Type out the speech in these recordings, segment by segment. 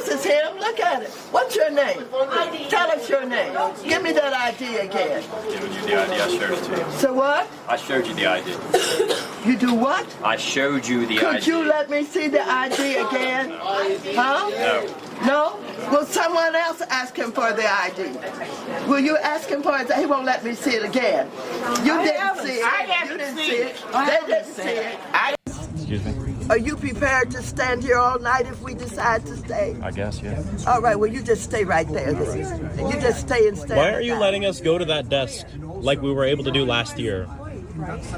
This is him. Look at it. What's your name? Tell us your name. Give me that ID again. Showed you the ID. I showed it to you. So what? I showed you the ID. You do what? I showed you the ID. Could you let me see the ID again? Huh? No. No? Will someone else ask him for the ID? Will you ask him for it? He won't let me see it again. You didn't see it. You didn't see it. They didn't see it. Excuse me? Are you prepared to stand here all night if we decide to stay? I guess, yeah. All right, well, you just stay right there then. And you just stay and stand. Why aren't you letting us go to that desk like we were able to do last year?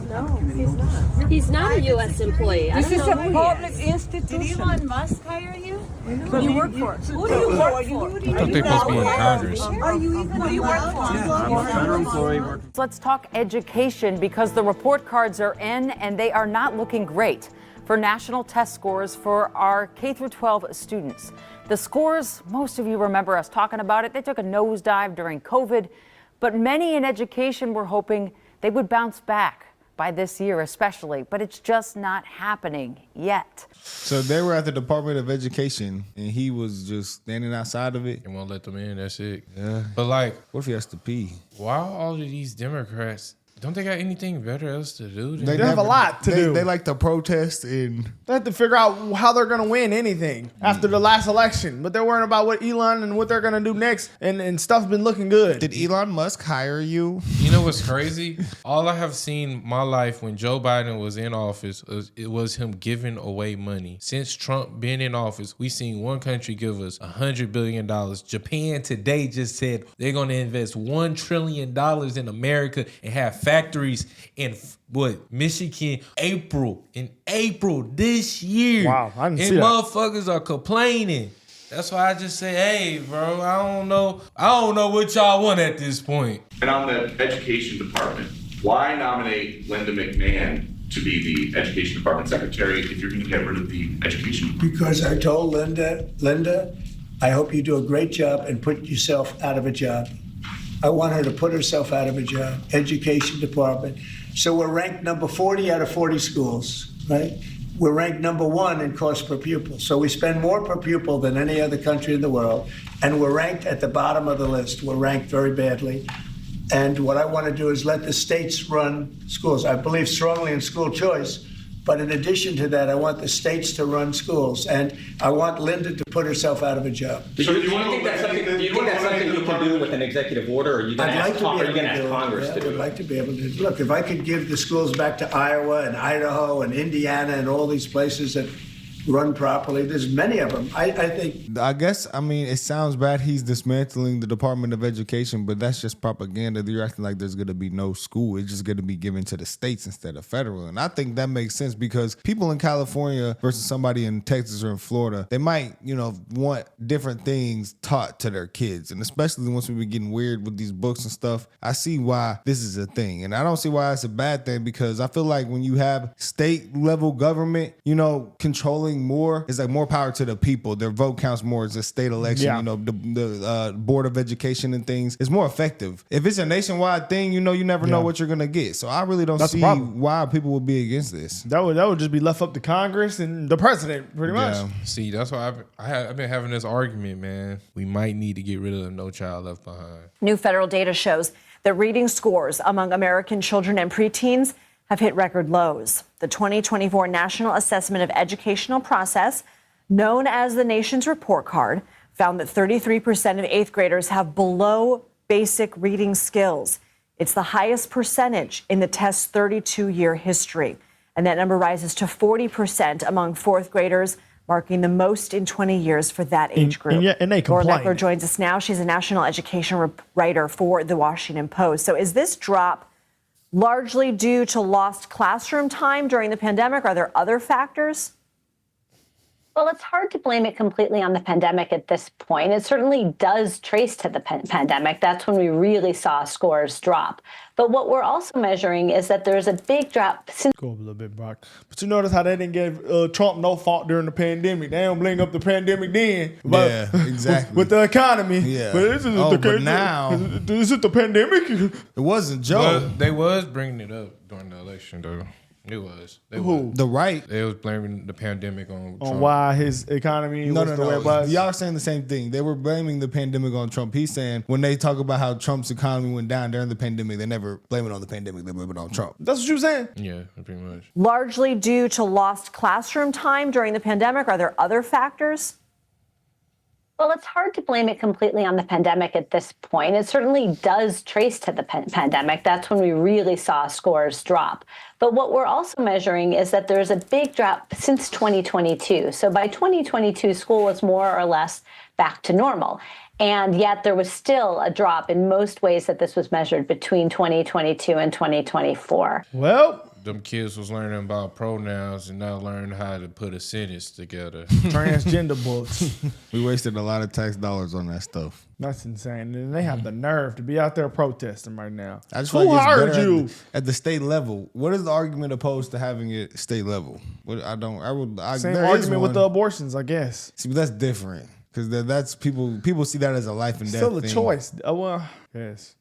No, he's not. He's not a U.S. employee. This is a public institution. Did Elon Musk hire you? Who do you work for? Who do you work for? I thought they supposed to be in Congress. Are you even? Who do you work for? I'm a federal employee. Let's talk education because the report cards are in and they are not looking great for national test scores for our K-12 students. The scores, most of you remember us talking about it, they took a nosedive during COVID, but many in education were hoping they would bounce back by this year especially, but it's just not happening yet. So they were at the Department of Education, and he was just standing outside of it. They won't let them in, that's it. Yeah. But like, What if he has to pee? why all of these Democrats, don't they got anything better else to do? They have a lot to do. They like to protest and They have to figure out how they're going to win anything after the last election. But they're worrying about what Elon and what they're going to do next. And stuff's been looking good. Did Elon Musk hire you? You know what's crazy? All I have seen my life when Joe Biden was in office, it was him giving away money. Since Trump been in office, we seen one country give us $100 billion. Japan today just said they're going to invest $1 trillion in America and have factories in Michigan, in April this year. Wow, I didn't see and that. motherfuckers are complaining. That's why I just say, hey, bro, I don't know what y'all want at this point. And on the education department, why nominate Linda McMahon to be the education department secretary if you're going to get rid of the education? Because I told Linda, I hope you do a great job and put yourself out of a job. I want her to put herself out of a job, education department. So we're ranked number 40 out of 40 schools, right? We're ranked number 1 in cost per pupil. So we spend more per pupil than any other country in the world. And we're ranked at the bottom of the list. We're ranked very badly. And what I want to do is let the states run schools. I believe strongly in school choice. But in addition to that, I want the states to run schools. And I want Linda to put herself out of a job. Do you think that's something you can do with an executive order, or are you going to ask Congress to do it? I would like to be able to. Look, if I could give the schools back to Iowa and Idaho and Indiana and all these places that run properly, there's many of them. I think. I guess, I mean, it sounds bad he's dismantling the Department of Education, but that's just propaganda. You're acting like there's going to be no school. It's just going to be given to the states instead of federal. And I think that makes sense because people in California versus somebody in Texas or in Florida, they might, want different things taught to their kids. And especially once we be getting weird with these books and stuff, I see why this is a thing. And I don't see why it's a bad thing because I feel like when you have state level government, controlling more, it's like more power to the people. Their vote counts more. It's a state election. Yeah. The Board of Education and things. It's more effective. If it's a nationwide thing, you never know what you're gonna get. So I really don't see why people would be against this. That would just be left up to Congress and the president, pretty much. Yeah. See, that's why I've been having this argument, man. We might need to get rid of No Child Left Behind. New federal data shows that reading scores among American children and preteens have hit record lows. The 2024 National Assessment of Educational Process, known as the nation's report card, found that 33% of eighth graders have below basic reading skills. It's the highest percentage in the test's 32-year history. And that number rises to 40% among fourth graders, marking the most in 20 years for that age group. And they complain. Laura Leckler joins us now. She's a national education writer for The Washington Post. So is this drop largely due to lost classroom time during the pandemic? Are there other factors? Well, it's hard to blame it completely on the pandemic at this point. It certainly does trace to the pandemic. That's when we really saw scores drop. But what we're also measuring is that there's a big drop since. Go up a little bit, Brock. But you notice how they didn't give Trump no fault during the pandemic. They don't bring up the pandemic then. But yeah, exactly. With the economy. Yeah. But this is but now. Is it the pandemic? It wasn't Joe. They was bringing it up during the election, though. It was. Who? The right. They was blaming the pandemic on Trump. Why his economy was the way it was. Y'all are saying the same thing. They were blaming the pandemic on Trump. He's saying when they talk about how Trump's economy went down during the pandemic, they never blame it on the pandemic. They blame it on Trump. That's what you were saying? Yeah, pretty much. Largely due to lost classroom time during the pandemic. Are there other factors? Well, it's hard to blame it completely on the pandemic at this point. It certainly does trace to the pandemic. That's when we really saw scores drop. But what we're also measuring is that there's a big drop since 2022. So by 2022, school was more or less back to normal. And yet there was still a drop in most ways that this was measured between 2022 and 2024. Well, them kids was learning about pronouns and now learning how to put a sentence together. Transgender books. We wasted a lot of tax dollars on that stuff. That's insane. And they have the nerve to be out there protesting right now. I just Who feel like it's hired better you? at the state level. What is the argument opposed to having it state level? Same Same argument with the abortions, I guess. See, but that's different because that's people see that as a life and death Still a thing. choice. Well, yes.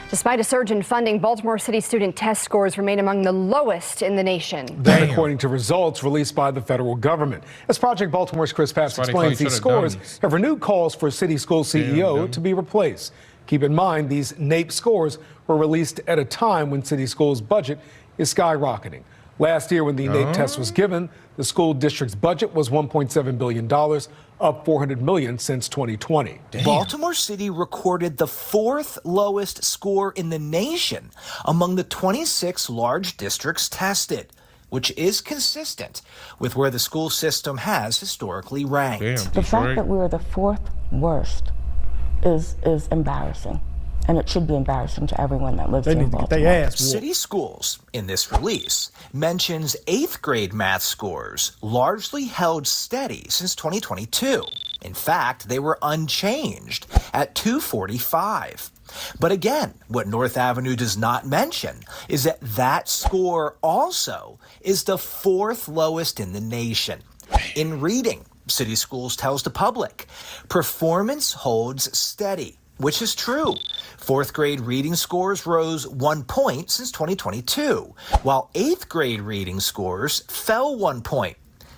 Despite a surge in funding, Baltimore City student test scores remain among the lowest in the nation. That according to results released by the federal government. As Project Baltimore's Chris Papps explains, these scores have renewed calls for city school CEO to be replaced. Keep in mind, these NAEP scores were released at a time when city schools' budget is skyrocketing. Last year, when the NAEP test was given, the school district's budget was $1.7 billion, up $400 million since 2020. Baltimore City recorded the 4th lowest score in the nation among the 26 large districts tested, which is consistent with where the school system has historically ranked. The fact that we were the 4th worst is embarrassing. And it should be embarrassing to everyone that lives in Baltimore. City schools, in this release, mentions 8th grade math scores largely held steady since 2022. In fact, they were unchanged at 245. But again, what North Avenue does not mention is that score also is the 4th lowest in the nation. In reading, City Schools tells the public, performance holds steady, which is true. 4th grade reading scores rose 1 point since 2022, while 8th grade reading scores fell 1 point.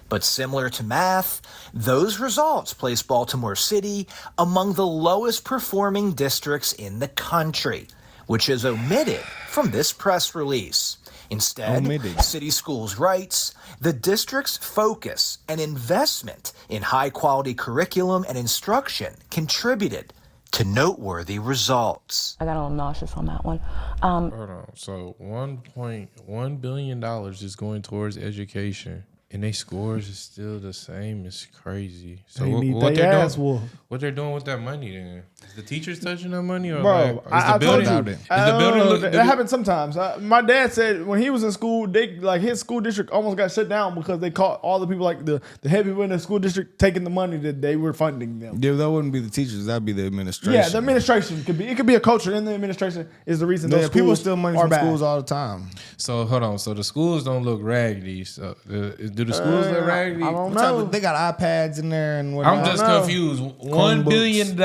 But similar to math, those results place Baltimore City among the lowest performing districts in the country, which is omitted from this press release. Instead, City Schools writes, the district's focus and investment in high-quality curriculum and instruction contributed to noteworthy results. I got a little nauseous on that one. Hold on. So $1.1 billion is going towards education, and their scores is still the same. It's crazy. So what they're doing with that money then? Is the teachers touching that money, or bro? Is the building? That happens sometimes. My dad said when he was in school, his school district almost got shut down because they caught all the people, like the heavy people in the school district, taking the money that they were funding them. Yeah, that wouldn't be the teachers. That'd be the administration. Yeah, the administration could be. It could be a culture in the administration is the reason that people steal money from bad. schools all the time. So hold on. So the schools don't look raggedy. So do the schools look raggedy? I don't know. They got iPads in there and whatnot. I'm just confused. $1 billion.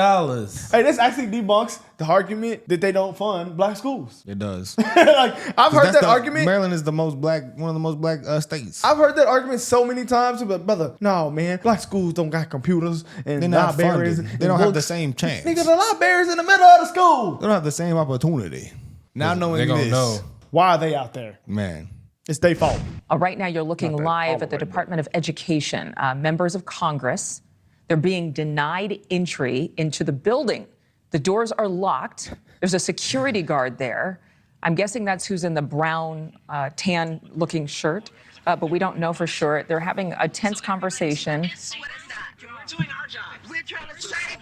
Hey, this actually debunks the argument that they don't fund black schools. It does. I've heard that argument. Maryland is one of the most black states. I've heard that argument so many times, but brother, no man, black schools don't got computers and They're not libraries. funded. They don't have the same chance. Nigga, the libraries in the middle of the school. They don't have the same opportunity. Now knowing this, why are they out there? Man. It's their fault. Right now, you're looking live at the Department of Education. Members of Congress, they're being denied entry into the building. The doors are locked. There's a security guard there. I'm guessing that's who's in the brown, tan-looking shirt, but we don't know for sure. They're having a tense conversation.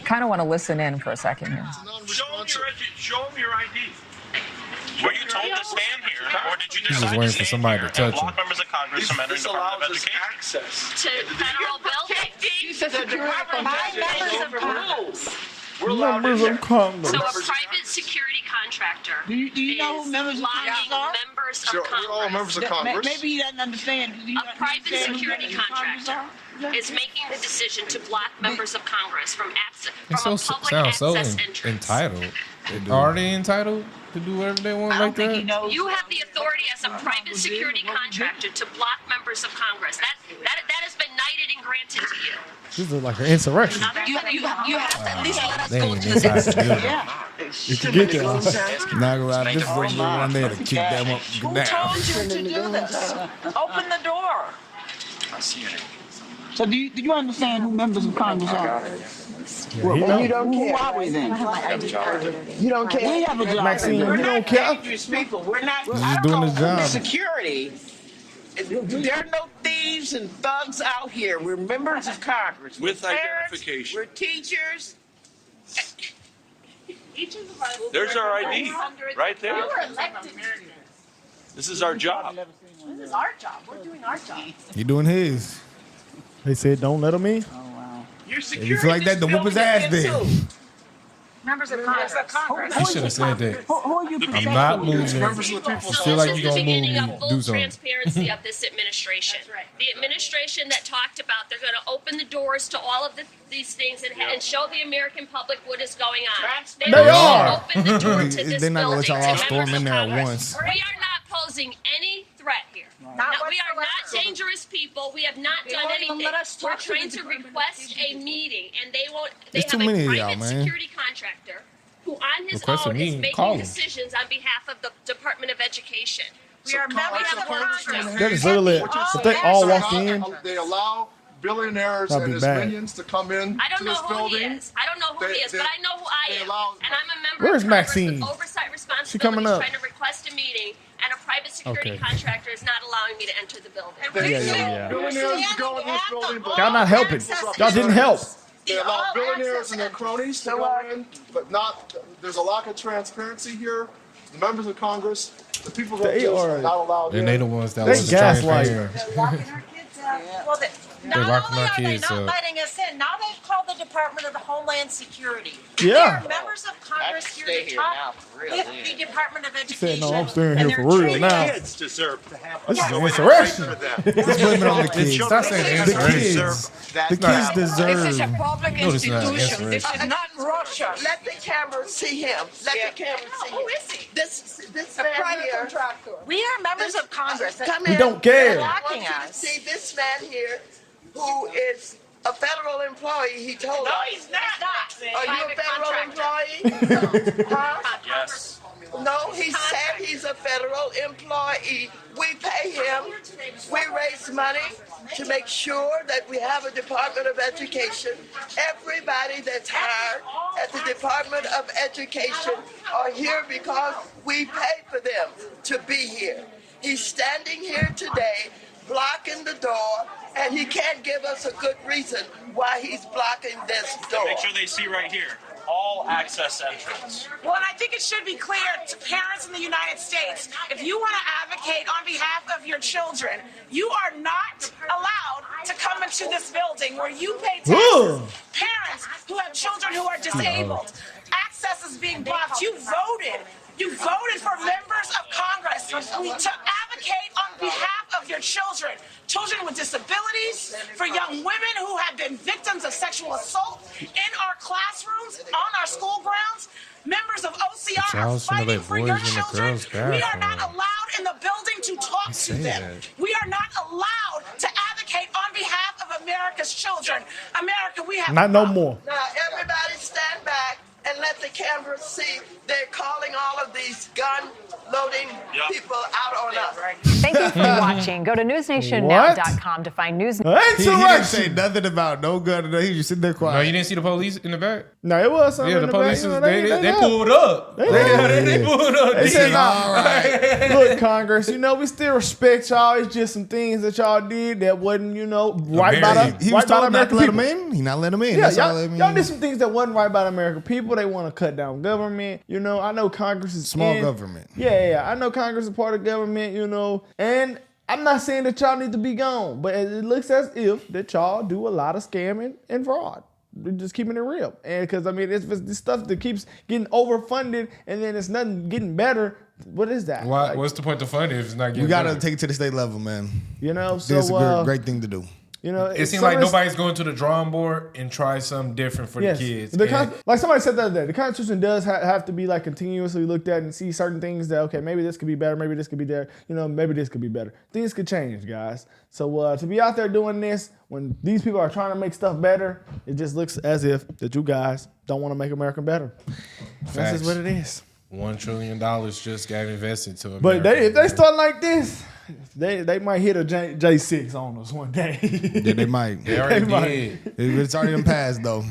Kind of want to listen in for a second here. Show them your ID. Were you told to stand here, or did you He's just decide to waiting for stand somebody here to touch and block him. members of Congress from entering the Department of Education? Access to federal buildings. Members of Congress. So a private security contractor contractor Do you know who members of Congress are? members of Sure, Congress. we're all members of Congress. Maybe he doesn't understand. A private security contractor is making the decision to block members of Congress from It public sounds so access entrance. entitled. Are they entitled to do whatever they want like that? You have the authority as a private security contractor to block members of Congress. That has been knighted and granted to you. This is like an insurrection. You have to at least let us They go ain't to inside the building. You can get there. Not gonna lie, this is one there to kick them up. Who told you to do this? Open the door. I see it. So do you understand who members of Congress are? Yeah, you don't care. Who are we then? You don't care. We have a job. Maxine, We're you not don't care? Dangerous people. We're not. He's I don't doing call his job. Security. There are no thieves and thugs out here. We're members of Congress. With We're parents, identification. We're teachers. There's our ID right there. You were elected. This is our job. This is our job. We're doing our job. He doing his. They said don't let him in. Your If you feel like that, then whoop his ass then. Members of Congress. You should have said that. Who are you I'm not moving. Members of the people. You feel like This you're is the gonna move beginning me. of full Do something. transparency of this administration. The administration that talked about they're going to open the doors to all of these things and show the American public what is going on. They are. Open the door to this They're not gonna let building y'all all to storm members in of there at Congress. once. We are not posing any threat here. No, we are not dangerous people. We have not done anything. We're trying to request a meeting, and they won't. They There's have too many a of y'all, private man. security contractor who, on his Request a own, is meeting, making call him. decisions on behalf of the Department of Education. We are members members of of Congress. Congress. That is literally if they all walked in. They allow billionaires That'd and be his bad. minions to come in I don't to know this who he building. is. I don't know who he is, but I know who I am. And I'm a member Where's of Congress Maxine? with oversight responsibilities, She coming up. trying to request a meeting, and a private security Okay. contractor is not allowing me to enter the building. Yeah. Billionaires go in this building, but Y'all not helping. Y'all didn't help. They allow billionaires and their cronies to go in, but not. There's a lack of transparency here. The members of Congress, the people that They just are- not allowed in. And they the ones that They was gaslight. transparent. Well, They're not locking only our are they kids not up. letting us in, now they've called the Department of Homeland Security. Yeah. There are members of Congress I can here stay to here now, talk for real, with yeah. the Department of He Education. said, no, I'm staying and here for they're real treating now. Kids deserve to have. This is a an way insurrection. for them. Let's blame it on the kids. Stop saying The insurrection. kids. That The kids deserve. This is a public No, this is not institution. This insurrection. is not Russia. Let the camera see him. Let the camera see him. Who is he? This A man private here. contractor. We are members of Congress. Come We here. don't care. I want Blocking you to us. see this man here, who is a federal employee. He told us. No, he's not. Are you a federal Private employee? Huh? Yes. No, he said he's a federal employee. We pay him. We raise money to make sure that we have a Department of Education. Everybody that's hired at the Department of Education are here because we pay for them to be here. He's standing here today blocking the door, and he can't give us a good reason why he's blocking this door. Make sure they see right here. All access entrance. Well, and I think it should be clear to parents in the United States, if you want to advocate on behalf of your children, you are not allowed to come into this building where you pay taxes. Parents who have children who are disabled. Access is being blocked. You voted. You voted for members of Congress to advocate on behalf of your children. Children with disabilities, for young women who have been victims of sexual assault in our classrooms, on our school grounds. Members of OCR are Y'all some of fighting that for boys your in the children. girls' We are not bathroom. allowed in the building to talk to say them. that. We are not allowed to advocate on behalf of America's children. America, we have Not no more. Now, everybody stand back and let the cameras see. They're calling all of these gun-loading people out on us. Thank you for watching. Go to newsnationnow.com to find news. He didn't say nothing about no gun. He was just sitting there No, quiet. you didn't see the police in the back? No, it was something. Yeah, in the back, police you know, they pulled up. They pulled up. They said, All all right. Look, Congress, we still respect y'all. It's just some things that y'all did that wasn't, right by the He was right by the told not to American let him people. in. He not let him in. Yeah, That's all that y'all did means. some things that wasn't right by the American people. They want to cut down government. I know Congress is Small government. Yeah. I know Congress is part of government, and I'm not saying that y'all need to be gone, but it looks as if that y'all do a lot of scamming and fraud. just keeping it real. And because I mean, it's this stuff that keeps getting overfunded, and then it's nothing getting better. What is that? Why, what's the point of funding if it's not getting We gotta better? take it to the state level, man. You know, so It's a great thing to do. You know, It seems like nobody's going to the drawing board and try something different for the kids. Like somebody said the other day, the Constitution does have to be like continuously looked at and see certain things that, okay, maybe this could be better, maybe this could be there, you know, maybe this could be better. Things could change, guys. So to be out there doing this when these people are trying to make stuff better, it just looks as if that you guys don't want to make America better. This is what it is. $1 trillion just got invested to America. But if they start like this, they might hit a J6 on us one day. Yeah, they might. They already did. It's already been passed, though.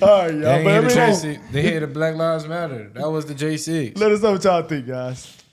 All right, y'all. They hit a Black Lives Matter. That was the J6. Let us know what y'all think, guys.